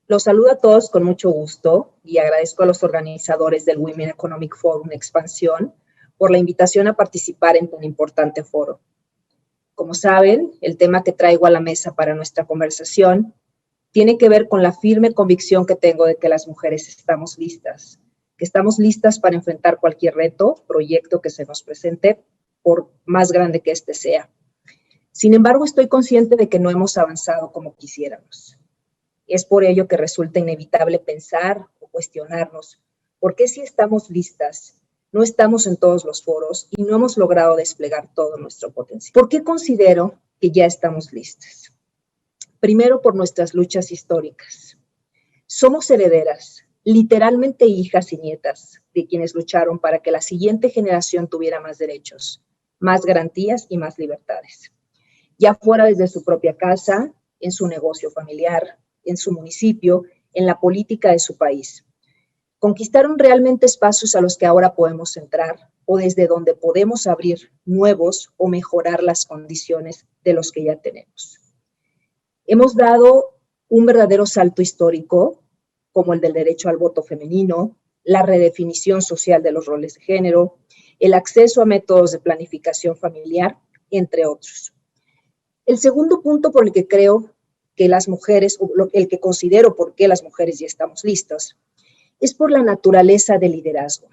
Los saludo a todos con mucho gusto y agradezco a los organizadores del Women Economic Forum Expansión por la invitación a participar en un importante foro. Como saben, el tema que traigo a la mesa para nuestra conversación tiene que ver con la firme convicción que tengo de que las mujeres estamos listas, que estamos listas para enfrentar cualquier reto, proyecto que se nos presente, por más grande que éste sea. Sin embargo, estoy consciente de que no hemos avanzado como quisiéramos. Es por ello que resulta inevitable pensar o cuestionarnos por qué si estamos listas, no estamos en todos los foros y no hemos logrado desplegar todo nuestro potencial. ¿Por qué considero que ya estamos listas? Primero, por nuestras luchas históricas. Somos herederas, literalmente hijas y nietas de quienes lucharon para que la siguiente generación tuviera más derechos, más garantías y más libertades. Ya fuera desde su propia casa, en su negocio familiar, en su municipio, en la política de su país. Conquistaron realmente espacios a los que ahora podemos entrar o desde donde podemos abrir nuevos o mejorar las condiciones de los que ya tenemos. Hemos dado un verdadero salto histórico, como el del derecho al voto femenino, la redefinición social de los roles de género, el acceso a métodos de planificación familiar, entre otros. El segundo punto por el que creo que las mujeres, o el que considero por qué las mujeres ya estamos listas, es por la naturaleza del liderazgo.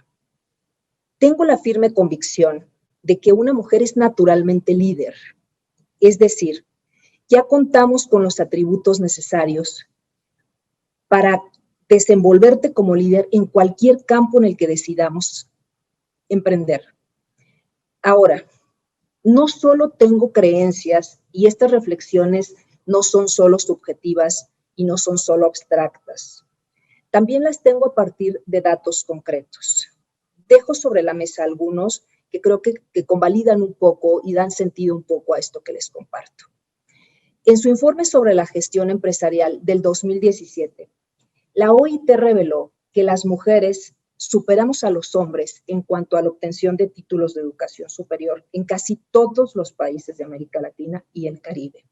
Tengo la firme convicción de que una mujer es naturalmente líder, es decir, ya contamos con los atributos necesarios para desenvolverte como líder en cualquier campo en el que decidamos emprender. Ahora, no solo tengo creencias y estas reflexiones no son solo subjetivas y no son solo abstractas. También las tengo a partir de datos concretos. Dejo sobre la mesa algunos que creo que convalidan un poco y dan sentido un poco a esto que les comparto. En su informe sobre la gestión empresarial del 2017, la OIT reveló que las mujeres superamos a los hombres en cuanto a la obtención de títulos de educación superior en casi todos los países de América Latina y el Caribe.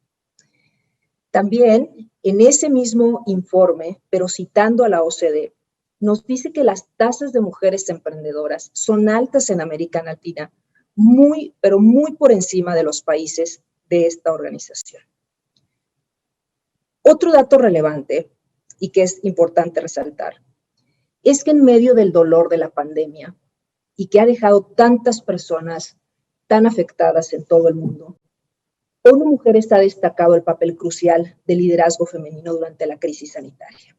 También, en ese mismo informe, pero citando a la OCDE, nos dice que las tasas de mujeres emprendedoras son altas en América Latina, pero muy por encima de los países de esta organización. Otro dato relevante y que es importante resaltar es que en medio del dolor de la pandemia y que ha dejado tantas personas tan afectadas en todo el mundo, ONU Mujeres ha destacado el papel crucial del liderazgo femenino durante la crisis sanitaria.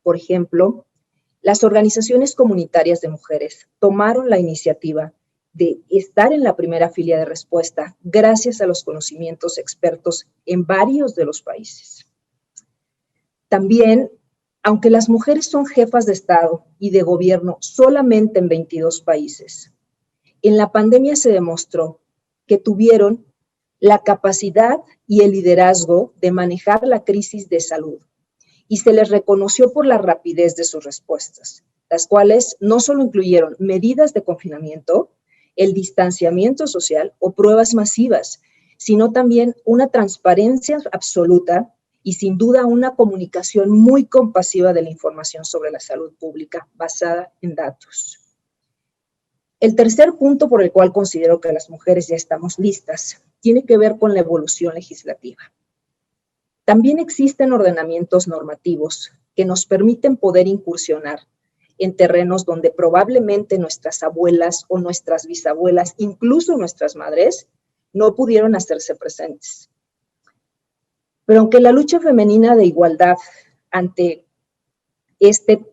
Por ejemplo, las organizaciones comunitarias de mujeres tomaron la iniciativa de estar en la primera fila de respuesta gracias a los conocimientos expertos en varios de los países. También, aunque las mujeres son jefas de Estado y de gobierno solamente en 22 países, en la pandemia se demostró que tuvieron la capacidad y el liderazgo de manejar la crisis de salud y se les reconoció por la rapidez de sus respuestas, las cuales no solo incluyeron medidas de confinamiento, el distanciamiento social o pruebas masivas, sino también una transparencia absoluta y sin duda una comunicación muy compasiva de la información sobre la salud pública basada en datos. El tercer punto por el cual considero que las mujeres ya estamos listas tiene que ver con la evolución legislativa. También existen ordenamientos normativos que nos permiten poder incursionar en terrenos donde probablemente nuestras abuelas o nuestras bisabuelas, incluso nuestras madres, no pudieron hacerse presentes. Pero aunque la lucha femenina de igualdad ante este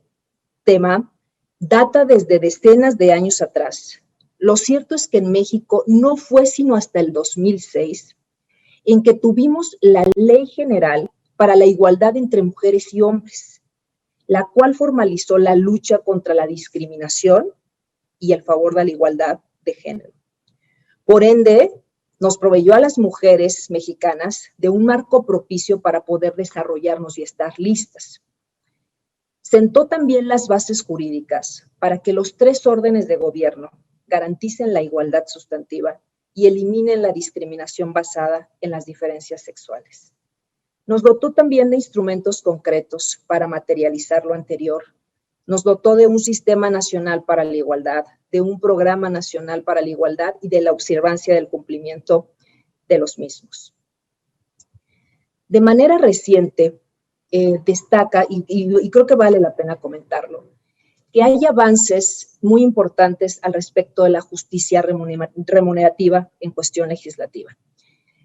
tema data desde decenas de años atrás, lo cierto es que en México no fue sino hasta el 2006 en que tuvimos la Ley General para la Igualdad entre Mujeres y Hombres, la cual formalizó la lucha contra la discriminación y el favor de la igualdad de género. Por ende, nos proveyó a las mujeres mexicanas de un marco propicio para poder desarrollarnos y estar listas. Sentó también las bases jurídicas para que los tres órdenes de gobierno garanticen la igualdad sustantiva y eliminen la discriminación basada en las diferencias sexuales. Nos dotó también de instrumentos concretos para materializar lo anterior. Nos dotó de un Sistema Nacional para la Igualdad, de un Programa Nacional para la Igualdad y de la observancia del cumplimiento de los mismos. De manera reciente, destaca, y creo que vale la pena comentarlo, que hay avances muy importantes al respecto de la justicia remunerativa en cuestión legislativa.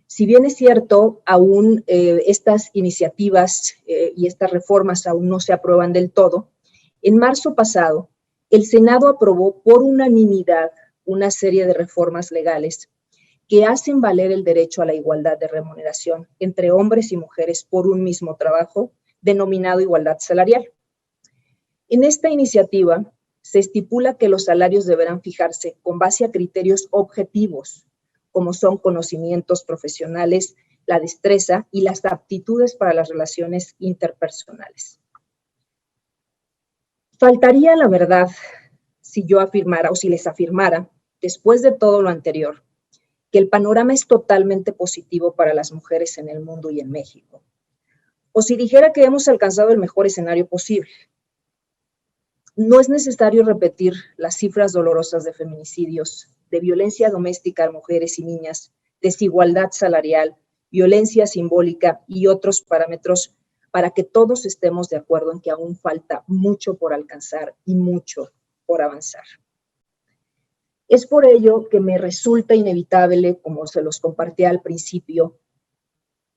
Si bien es cierto, aún estas iniciativas y estas reformas aún no se aprueban del todo, en marzo pasado, el Senado aprobó por unanimidad una serie de reformas legales que hacen valer el derecho a la igualdad de remuneración entre hombres y mujeres por un mismo trabajo, denominado igualdad salarial. En esta iniciativa se estipula que los salarios deberán fijarse con base a criterios objetivos, como son conocimientos profesionales, la destreza y las aptitudes para las relaciones interpersonales. Faltaría la verdad si yo afirmara o si les afirmara, después de todo lo anterior, que el panorama es totalmente positivo para las mujeres en el mundo y en México. O si dijera que hemos alcanzado el mejor escenario posible. No es necesario repetir las cifras dolorosas de feminicidios, de violencia doméstica a mujeres y niñas, desigualdad salarial, violencia simbólica y otros parámetros para que todos estemos de acuerdo en que aún falta mucho por alcanzar y mucho por avanzar. Es por ello que me resulta inevitable, como se los compartí al principio,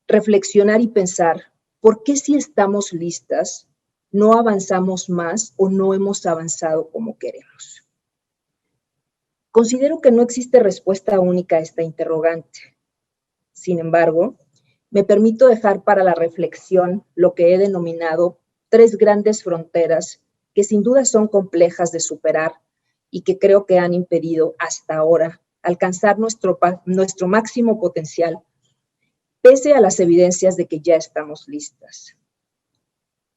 reflexionar y pensar por qué si estamos listas no avanzamos más o no hemos avanzado como queremos. Considero que no existe respuesta única a esta interrogante. Sin embargo, me permito dejar para la reflexión lo que he denominado 3 grandes fronteras que sin duda son complejas de superar y que creo que han impedido hasta ahora alcanzar nuestro máximo potencial, pese a las evidencias de que ya estamos listas.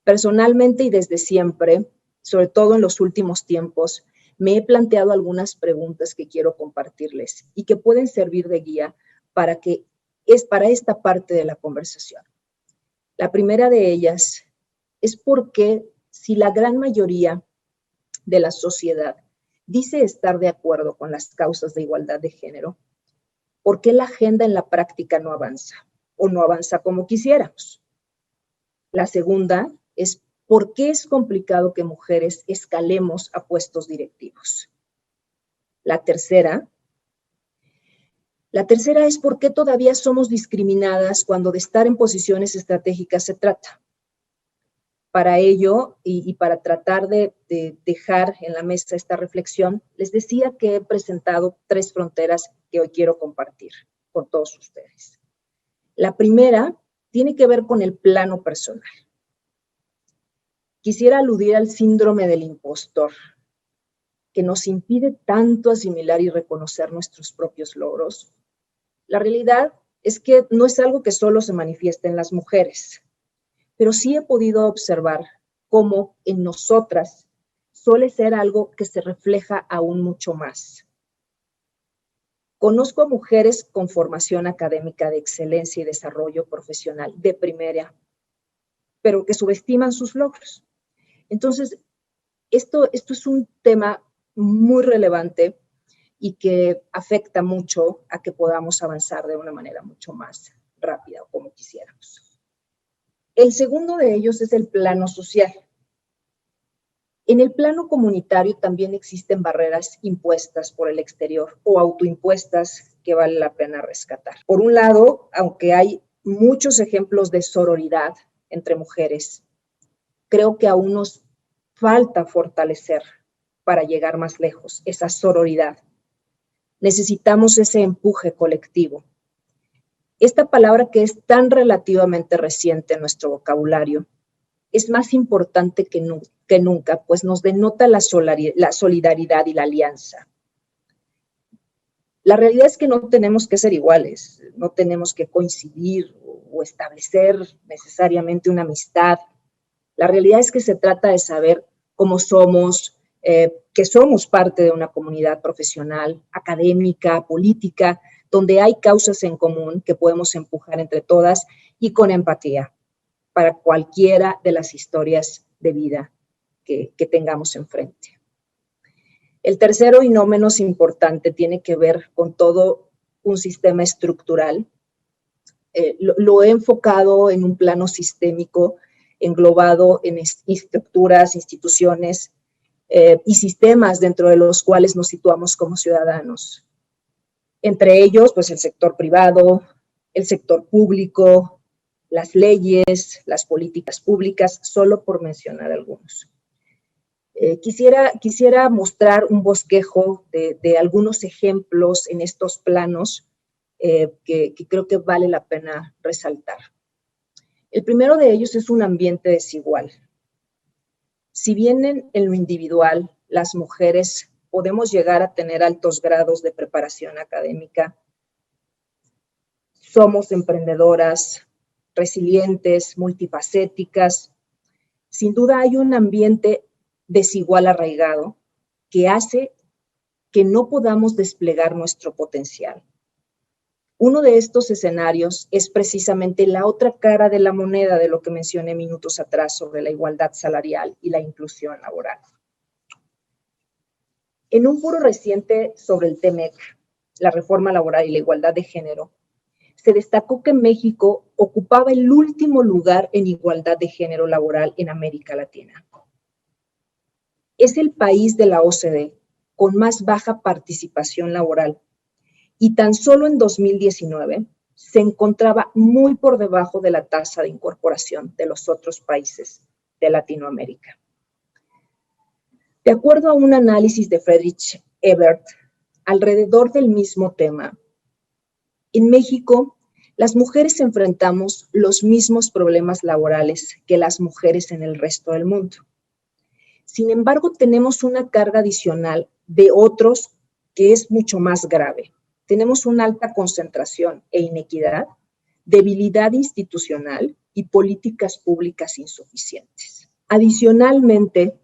Personalmente y desde siempre, sobre todo en los últimos tiempos, me he planteado algunas preguntas que quiero compartirles y que pueden servir de guía para esta parte de la conversación. La primera de ellas es por qué, si la gran mayoría de la sociedad dice estar de acuerdo con las causas de igualdad de género, ¿por qué la agenda en la práctica no avanza o no avanza como quisiéramos? La segunda es por qué es complicado que mujeres escalemos a puestos directivos. La tercera es por qué todavía somos discriminadas cuando de estar en posiciones estratégicas se trata. Para ello, y para tratar de dejar en la mesa esta reflexión, les decía que he presentado 3 fronteras que hoy quiero compartir con todos ustedes. La primera tiene que ver con el plano personal. Quisiera aludir al síndrome del impostor, que nos impide tanto asimilar y reconocer nuestros propios logros. La realidad es que no es algo que solo se manifiesta en las mujeres, pero sí he podido observar cómo en nosotras suele ser algo que se refleja aún mucho más. Conozco a mujeres con formación académica de excelencia y desarrollo profesional de primera, pero que subestiman sus logros. Entonces, esto es un tema muy relevante y que afecta mucho a que podamos avanzar de una manera mucho más rápida o como quisiéramos. El segundo de ellos es el plano social. En el plano comunitario también existen barreras impuestas por el exterior o autoimpuestas que vale la pena rescatar. Por un lado, aunque hay muchos ejemplos de sororidad entre mujeres, creo que aún nos falta fortalecer para llegar más lejos esa sororidad. Necesitamos ese empuje colectivo. Esta palabra que es tan relativamente reciente en nuestro vocabulario es más importante que nunca, pues nos denota la solidaridad y la alianza. La realidad es que no tenemos que ser iguales, no tenemos que coincidir o establecer necesariamente una amistad. La realidad es que se trata de saber cómo somos, que somos parte de una comunidad profesional, académica, política, donde hay causas en común que podemos empujar entre todas y con empatía para cualquiera de las historias de vida que tengamos enfrente. El tercero y no menos importante tiene que ver con todo un sistema estructural. Lo he enfocado en un plano sistémico, englobado en estructuras, instituciones y sistemas dentro de los cuales nos situamos como ciudadanos. Entre ellos, pues el sector privado, el sector público, las leyes, las políticas públicas, solo por mencionar algunos. Quisiera mostrar un bosquejo de algunos ejemplos en estos planos que creo que vale la pena resaltar. El primero de ellos es un ambiente desigual. Si bien en lo individual las mujeres podemos llegar a tener altos grados de preparación académica, somos emprendedoras, resilientes, multifacéticas, sin duda hay un ambiente desigual arraigado que hace que no podamos desplegar nuestro potencial. Uno de estos escenarios es precisamente la otra cara de la moneda de lo que mencioné minutos atrás sobre la igualdad salarial y la inclusión laboral. En un foro reciente sobre el TEMEC, la reforma laboral y la igualdad de género, se destacó que México ocupaba el último lugar en igualdad de género laboral en América Latina. Es el país de la OCDE con más baja participación laboral y tan solo en 2019 se encontraba muy por debajo de la tasa de incorporación de los otros países de Latinoamérica. De acuerdo a un análisis de Friedrich Ebert, alrededor del mismo tema, en México, las mujeres enfrentamos los mismos problemas laborales que las mujeres en el resto del mundo. Sin embargo, tenemos una carga adicional de otros que es mucho más grave. Tenemos una alta concentración e inequidad, debilidad institucional y políticas públicas insuficientes. Adicionalmente,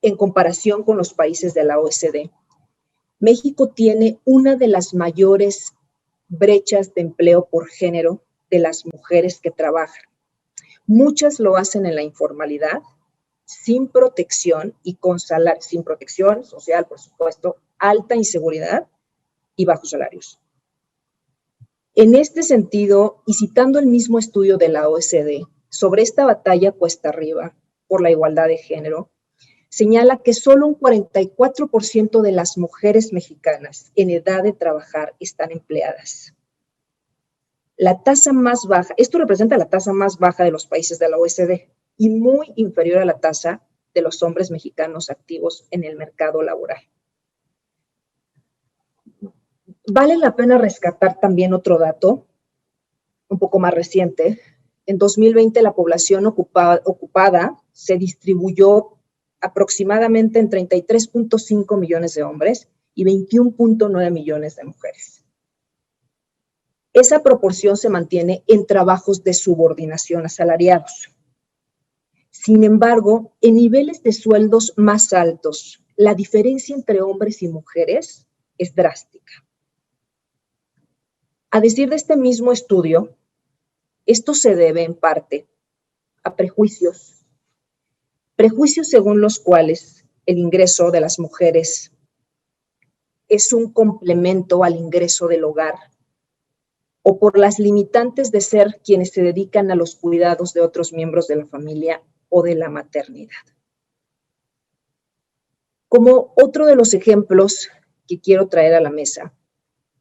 en comparación con los países de la OECD, México tiene una de las mayores brechas de empleo por género de las mujeres que trabajan. Muchas lo hacen en la informalidad, sin protección y con salario, sin protección social, por supuesto, alta inseguridad y bajos salarios. En este sentido, y citando el mismo estudio de la OECD sobre esta batalla cuesta arriba por la igualdad de género, señala que solo un 44% de las mujeres mexicanas en edad de trabajar están empleadas. La tasa más baja, esto representa la tasa más baja de los países de la OECD y muy inferior a la tasa de los hombres mexicanos activos en el mercado laboral. Vale la pena rescatar también otro dato, un poco más reciente. En 2020 la población ocupada se distribuyó aproximadamente en 33.5 millones de hombres y 21.9 millones de mujeres. Esa proporción se mantiene en trabajos de subordinación asalariados. Sin embargo, en niveles de sueldos más altos, la diferencia entre hombres y mujeres es drástica. A decir de este mismo estudio, esto se debe en parte a prejuicios según los cuales el ingreso de las mujeres es un complemento al ingreso del hogar, o por las limitantes de ser quienes se dedican a los cuidados de otros miembros de la familia o de la maternidad. Como otro de los ejemplos que quiero traer a la mesa,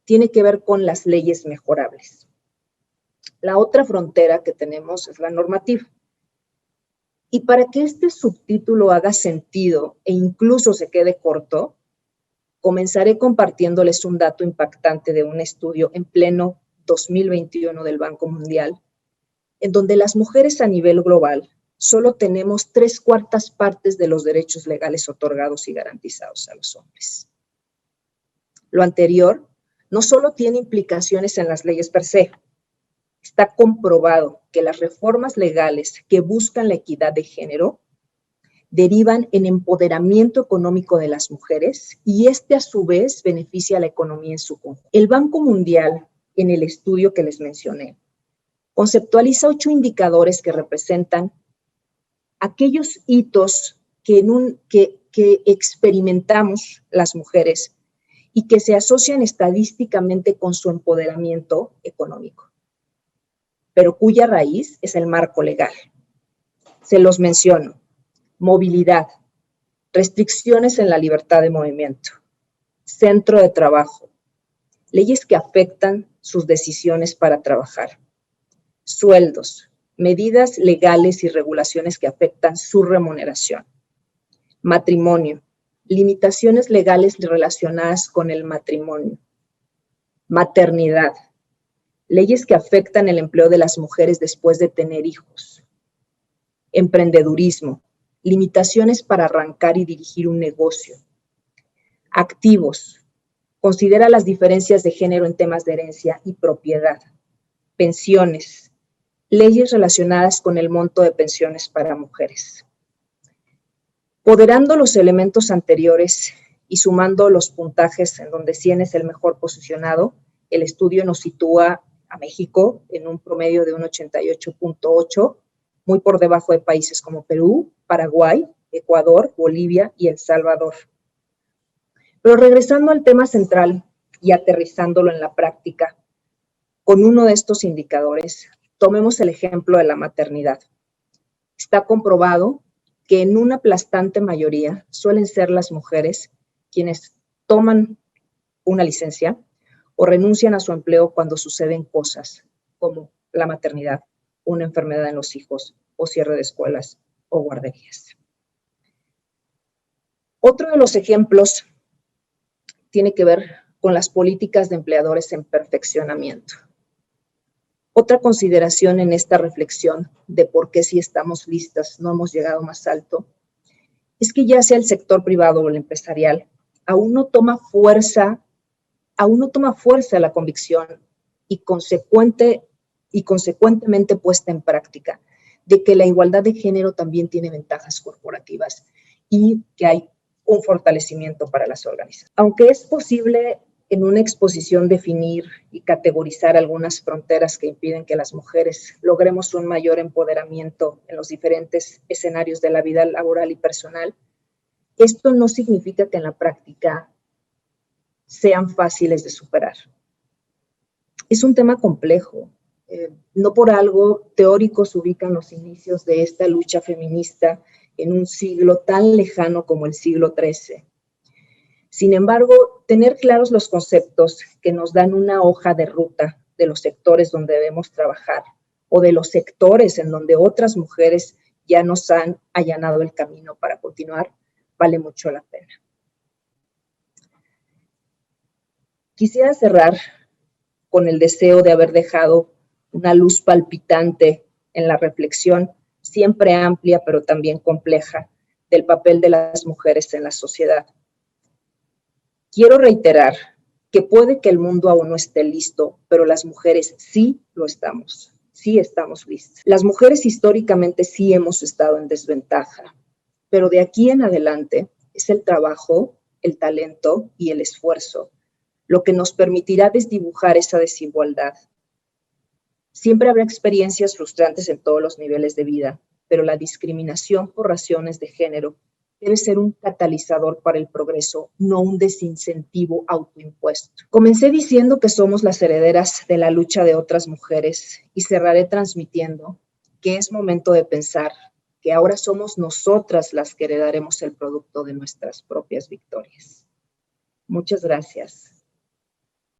tiene que ver con las leyes mejorables. La otra frontera que tenemos es la normativa. Y para que este subtítulo haga sentido e incluso se quede corto, comenzaré compartiéndoles un dato impactante de un estudio en pleno 2021 del Banco Mundial, en donde las mujeres a nivel global solo tenemos 3/4 partes de los derechos legales otorgados y garantizados a los hombres. Lo anterior no solo tiene implicaciones en las leyes per se. Está comprobado que las reformas legales que buscan la equidad de género derivan en empoderamiento económico de las mujeres y a su vez beneficia a la economía en su conjunto. El Banco Mundial, en el estudio que les mencioné, Conceptualiza 8 indicadores que representan aquellos hitos que experimentamos las mujeres y que se asocian estadísticamente con su empoderamiento económico, pero cuya raíz es el marco legal. Se los menciono: movilidad, restricciones en la libertad de movimiento, centro de trabajo, leyes que afectan sus decisiones para trabajar, sueldos, medidas legales y regulaciones que afectan su remuneración, matrimonio, limitaciones legales relacionadas con el matrimonio, maternidad, leyes que afectan el empleo de las mujeres después de tener hijos, emprendedurismo, limitaciones para arrancar y dirigir un negocio, activos, considera las diferencias de género en temas de herencia y propiedad, pensiones, leyes relacionadas con el monto de pensiones para mujeres. Ponderando los elementos anteriores y sumando los puntajes en donde 100 es el mejor posicionado, el estudio nos sitúa a México en un promedio de un 88.8, muy por debajo de países como Perú, Paraguay, Ecuador, Bolivia y El Salvador. Pero regresando al tema central y aterrizándolo en la práctica, con uno de estos indicadores, tomemos el ejemplo de la maternidad. Está comprobado que en una aplastante mayoría suelen ser las mujeres quienes toman una licencia o renuncian a su empleo cuando suceden cosas como la maternidad, una enfermedad en los hijos o cierre de escuelas o guarderías. Otro de los ejemplos tiene que ver con las políticas de empleadores en perfeccionamiento. Otra consideración en esta reflexión de por qué si estamos listas no hemos llegado más alto, es que ya sea el sector privado o el empresarial, aún no toma fuerza la convicción y consecuentemente puesta en práctica de que la igualdad de género también tiene ventajas corporativas y que hay un fortalecimiento para las organizaciones. Aunque es posible en una exposición definir y categorizar algunas fronteras que impiden que las mujeres logremos un mayor empoderamiento en los diferentes escenarios de la vida laboral y personal, esto no significa que en la práctica sean fáciles de superar. Es un tema complejo. No por algo teóricos ubican los inicios de esta lucha feminista en un siglo tan lejano como el siglo XIII. Sin embargo, tener claros los conceptos que nos dan una hoja de ruta de los sectores donde debemos trabajar o de los sectores en donde otras mujeres ya nos han allanado el camino para continuar, vale mucho la pena. Quisiera cerrar con el deseo de haber dejado una luz palpitante en la reflexión, siempre amplia pero también compleja, del papel de las mujeres en la sociedad. Quiero reiterar que puede que el mundo aún no esté listo, pero las mujeres sí lo estamos, sí estamos listas. Las mujeres históricamente sí hemos estado en desventaja, pero de aquí en adelante es el trabajo, el talento y el esfuerzo lo que nos permitirá desdibujar esa desigualdad. Siempre habrá experiencias frustrantes en todos los niveles de vida, pero la discriminación por razones de género debe ser un catalizador para el progreso, no un desincentivo autoimpuesto. Comencé diciendo que somos las herederas de la lucha de otras mujeres y cerraré transmitiendo que es momento de pensar que ahora somos nosotras las que heredaremos el producto de nuestras propias victorias. Muchas gracias.